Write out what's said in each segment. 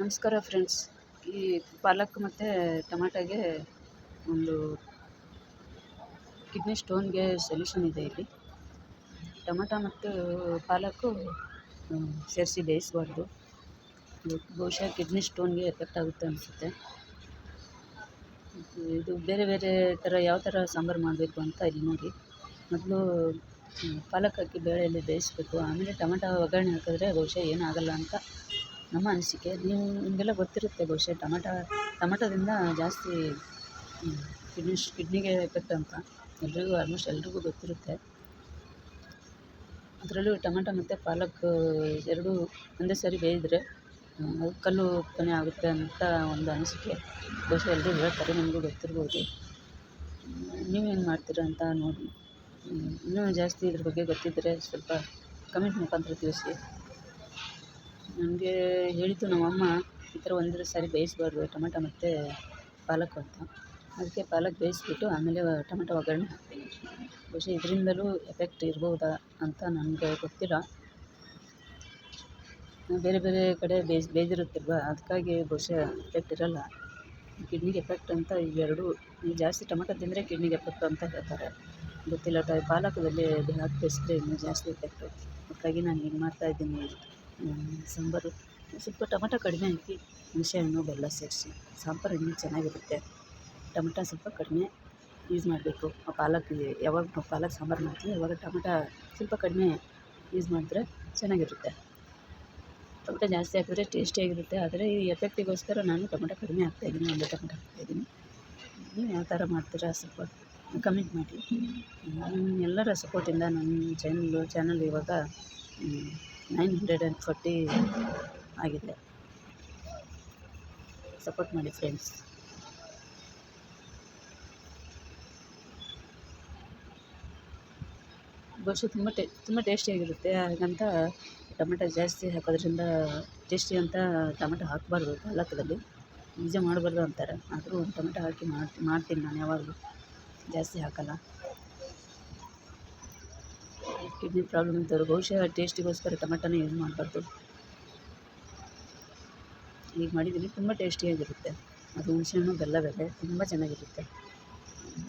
ನಮಸ್ಕಾರ ಫ್ರೆಂಡ್ಸ್. ಈ ಪಾಲಕ್ ಮತ್ತು ಟೊಮಾಟೋಗೆ ಒಂದು ಕಿಡ್ನಿ ಸ್ಟೋನ್ಗೆ ಸೊಲ್ಯೂಷನ್ ಇದೆ. ಇಲ್ಲಿ ಟೊಮಾಟೊ ಮತ್ತು ಪಾಲಕ್ಕು ಸೇರಿಸಿ ಬೇಯಿಸಬಾರ್ದು. ಬಹುಶಃ ಕಿಡ್ನಿ ಸ್ಟೋನ್ಗೆ ಎಫೆಕ್ಟ್ ಆಗುತ್ತೆ ಅನಿಸುತ್ತೆ. ಇದು ಬೇರೆ ಬೇರೆ ಥರ ಯಾವ ಥರ ಸಾಂಬಾರು ಮಾಡಬೇಕು ಅಂತ ಇಲ್ಲಿ ನೋಡಿ. ಮೊದಲು ಪಾಲಕ್ ಹಾಕಿ ಬೇಳೆಯಲ್ಲಿ ಬೇಯಿಸಬೇಕು. ಆಮೇಲೆ ಟೊಮಾಟೊ ಒಗ್ಗರಣೆ ಹಾಕಿದ್ರೆ ಬಹುಶಃ ಏನಾಗಲ್ಲ ಅಂತ ನಮ್ಮ ಅನಿಸಿಕೆ. ನಿಮಗೆಲ್ಲ ಗೊತ್ತಿರುತ್ತೆ ಬಹುಶಃ ಟೊಮಾಟೊದಿಂದ ಜಾಸ್ತಿ ಕಿಡ್ನಿಗೆ ಎಫೆಕ್ಟ್ ಅಂತ ಆಲ್ಮೋಸ್ಟ್ ಎಲ್ರಿಗೂ ಗೊತ್ತಿರುತ್ತೆ. ಅದರಲ್ಲೂ ಟೊಮಾಟೊ ಮತ್ತು ಪಾಲಕ್ ಎರಡೂ ಒಂದೇ ಸಾರಿ ಬೇಯಿದ್ರೆ ಕಲ್ಲು ಉತ್ಪನ್ನ ಆಗುತ್ತೆ ಅಂತ ಒಂದು ಅನಿಸಿಕೆ. ಬಹುಶಃ ಎಲ್ಲರೂ ಹೇಳ್ತಾರೆ, ನಿಮಗೂ ಗೊತ್ತಿರ್ಬೋದು. ನೀವೇನು ಮಾಡ್ತೀರಾ ಅಂತ ನೋಡಿ. ಇನ್ನೂ ಜಾಸ್ತಿ ಇದ್ರ ಬಗ್ಗೆ ಗೊತ್ತಿದ್ದರೆ ಸ್ವಲ್ಪ ಕಮೆಂಟ್ ಮುಖಾಂತರ ತಿಳಿಸಿ. ನನಗೆ ಹೇಳಿದ್ದು ನಮ್ಮಮ್ಮ, ಈ ಥರ ಒಂದೇ ಸಾರಿ ಬೇಯಿಸಬಾರ್ದು ಟೊಮಾಟೊ ಮತ್ತು ಪಾಲಕ್ ಅಂತ. ಅದಕ್ಕೆ ಪಾಲಕ್ ಬೇಯಿಸ್ಬಿಟ್ಟು ಆಮೇಲೆ ಟೊಮಾಟೊ ಒಗ್ಗರಣೆ ಹಾಕ್ತೀನಿ. ಬಹುಶಃ ಇದರಿಂದಲೂ ಎಫೆಕ್ಟ್ ಇರ್ಬೋದಾ ಅಂತ ನನಗೆ ಗೊತ್ತಿಲ್ಲ. ಬೇರೆ ಬೇರೆ ಕಡೆ ಬೇಯ್ದಿರುತ್ತಲ್ವ, ಅದಕ್ಕಾಗಿ ಬಹುಶಃ ಎಫೆಕ್ಟ್ ಇರೋಲ್ಲ. ಕಿಡ್ನಿಗೆ ಎಫೆಕ್ಟ್ ಅಂತ ಇವೆರಡು ಜಾಸ್ತಿ ಟೊಮಾಟೊ ತಿಂದರೆ ಕಿಡ್ನಿಗೆ ಎಫೆಕ್ಟ್ ಅಂತ ಹೇಳ್ತಾರೆ. ಗೊತ್ತಿಲ್ಲ. ಪಾಲಕದಲ್ಲಿ ಹಾಕಿ ಬೇಯಿಸಿದ್ರೆ ಇನ್ನೂ ಜಾಸ್ತಿ ಎಫೆಕ್ಟು. ಅದಕ್ಕಾಗಿ ನಾನು ಹೀಗೆ ಮಾಡ್ತಾಯಿದ್ದೀನಿ. ಸಾಂಬಾರು ಸ್ವಲ್ಪ ಟೊಮಾಟೊ ಕಡಿಮೆ ಹಾಕಿ ಹುಣಸೆಹಣ್ಣು ಬೆಲ್ಲ ಸೇರಿಸಿ ಸಾಂಬಾರು ಇನ್ನೂ ಚೆನ್ನಾಗಿರುತ್ತೆ. ಟೊಮೆಟೊ ಸ್ವಲ್ಪ ಕಡಿಮೆ ಯೂಸ್ ಮಾಡಬೇಕು. ಯಾವಾಗ ನಾವು ಪಾಲಕ್ ಸಾಂಬಾರು ಮಾಡ್ತೀವಿ ಆವಾಗ ಟೊಮೆಟೊ ಸ್ವಲ್ಪ ಕಡಿಮೆ ಯೂಸ್ ಮಾಡಿದ್ರೆ ಚೆನ್ನಾಗಿರುತ್ತೆ. ಟೊಮೆಟೊ ಜಾಸ್ತಿ ಹಾಕಿದ್ರೆ ಟೇಸ್ಟಿಯಾಗಿರುತ್ತೆ. ಆದರೆ ಈ ಎಫೆಕ್ಟಿಗೋಸ್ಕರ ನಾನು ಟೊಮೆಟೊ ಕಡಿಮೆ ಹಾಕ್ತಾಯಿದ್ದೀನಿ. ಒಂದು ಟೊಮೆಟೊ ಹಾಕ್ತಾಯಿದ್ದೀನಿ. ನೀವು ಯಾವ ಥರ ಮಾಡ್ತೀರಾ ಸ್ವಲ್ಪ ಕಮೆಂಟ್ ಮಾಡಿ. ಎಲ್ಲರ ಸಪೋರ್ಟಿಂದ ನನ್ನ ಚಾನಲ್ ಇವಾಗ 940 ಆಗಿದೆ. ಸಪೋರ್ಟ್ ಮಾಡಿ ಫ್ರೆಂಡ್ಸ್. ಬಹುಶಃ ತುಂಬ ಟೇಸ್ಟಿಯಾಗಿರುತ್ತೆ. ಹಾಗಂತ ಟೊಮೆಟೊ ಜಾಸ್ತಿ ಹಾಕೋದ್ರಿಂದ ಟೇಸ್ಟಿ ಅಂತ ಟೊಮೆಟೊ ಹಾಕಬಾರ್ದು. ಪಾಲಕದಲ್ಲಿ ನಿಜ ಮಾಡಬಾರ್ದು ಅಂತಾರೆ. ಆದರೂ ಒಂದು ಟೊಮೆಟೊ ಹಾಕಿ ಮಾಡ್ತೀನಿ ನಾನು. ಯಾವಾಗಲೂ ಜಾಸ್ತಿ ಹಾಕಲ್ಲ. ಕಿಡ್ನಿ ಪ್ರಾಬ್ಲಮ್ ಇದ್ದವರು ಬಹುಶಃ ಟೇಸ್ಟಿಗೋಸ್ಕರ ಟೊಮೆಟೊನೇ ಯೂಸ್ ಮಾಡಬಾರ್ದು. ಈಗ ಮಾಡಿದ್ದೀನಿ, ತುಂಬ ಟೇಸ್ಟಿಯಾಗಿರುತ್ತೆ. ಅದು ಹುಣಸೆಹಣ್ಣು ಬೆಲ್ಲ ಬೇರೆ ತುಂಬ ಚೆನ್ನಾಗಿರುತ್ತೆ.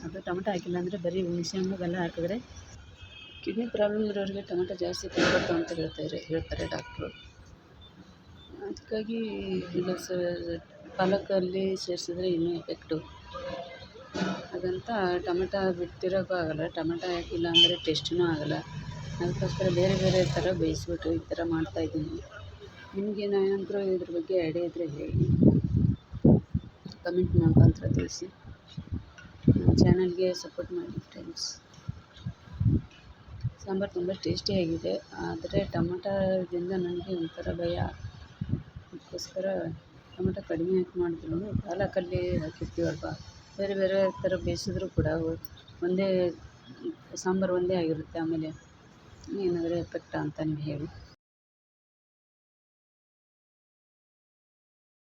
ಅದು ಟೊಮೆಟೊ ಹಾಕಿಲ್ಲ ಅಂದರೆ ಬರೀ ಹುಣಸೆಹಣ್ಣು ಬೆಲ್ಲ ಹಾಕಿದ್ರೆ ಕಿಡ್ನಿ ಪ್ರಾಬ್ಲಮ್ ಇರೋರಿಗೆ ಟೊಮೆಟೊ ಜಾಸ್ತಿ ತಿನ್ನಬಾರ್ದು ಅಂತ ಹೇಳ್ತಾರೆ ಡಾಕ್ಟ್ರು. ಅದಕ್ಕಾಗಿ ಈಗ ಪಾಲಕಲ್ಲಿ ಸೇರಿಸಿದ್ರೆ ಇನ್ನೂ ಎಫೆಕ್ಟು. ಹಾಗಂತ ಟೊಮೆಟೊ ಬಿಟ್ಟಿರೋಕ್ಕೂ ಆಗೋಲ್ಲ. ಟೊಮೆಟೊ ಹಾಕಿಲ್ಲ ಅಂದರೆ ಟೇಸ್ಟಿನೂ ಆಗೋಲ್ಲ. ಅದಕ್ಕೋಸ್ಕರ ಬೇರೆ ಬೇರೆ ಥರ ಬೇಯಿಸ್ಬಿಟ್ಟು ಈ ಥರ ಮಾಡ್ತಾಯಿದ್ದೀನಿ. ನಿಮಗೇನಾದರೂ ಇದ್ರ ಬಗ್ಗೆ ಐಡಿಯಾ ಇದ್ದರೆ ಹೇಳಿ, ಕಮೆಂಟ್ ಮುಖಾಂತರ ತಿಳಿಸಿ. ನಮ್ಮ ಚಾನಲ್ಗೆ ಸಪೋರ್ಟ್ ಮಾಡಿ ಫ್ರೆಂಡ್ಸ್. ಸಾಂಬಾರು ತುಂಬ ಟೇಸ್ಟಿಯಾಗಿದೆ. ಆದರೆ ಟೊಮೆಟೊದಿಂದ ನನಗೆ ಒಂಥರ ಭಯ. ಅದಕ್ಕೋಸ್ಕರ ಟೊಮೆಟೊ ಕಡಿಮೆ ಹಾಕಿ ಮಾಡಿದ್ರು ಪಾಲಕಲ್ಲಿ ಹಾಕಿರ್ತೀವಲ್ವ, ಬೇರೆ ಬೇರೆ ಥರ ಬೇಯಿಸಿದ್ರೂ ಕೂಡ ಒಂದೇ ಸಾಂಬಾರು ಒಂದೇ ಆಗಿರುತ್ತೆ. ಆಮೇಲೆ ಏನಾದರೂ ಎಫೆಕ್ಟಾ ಅಂತ ನೀವು ಹೇಳಿ.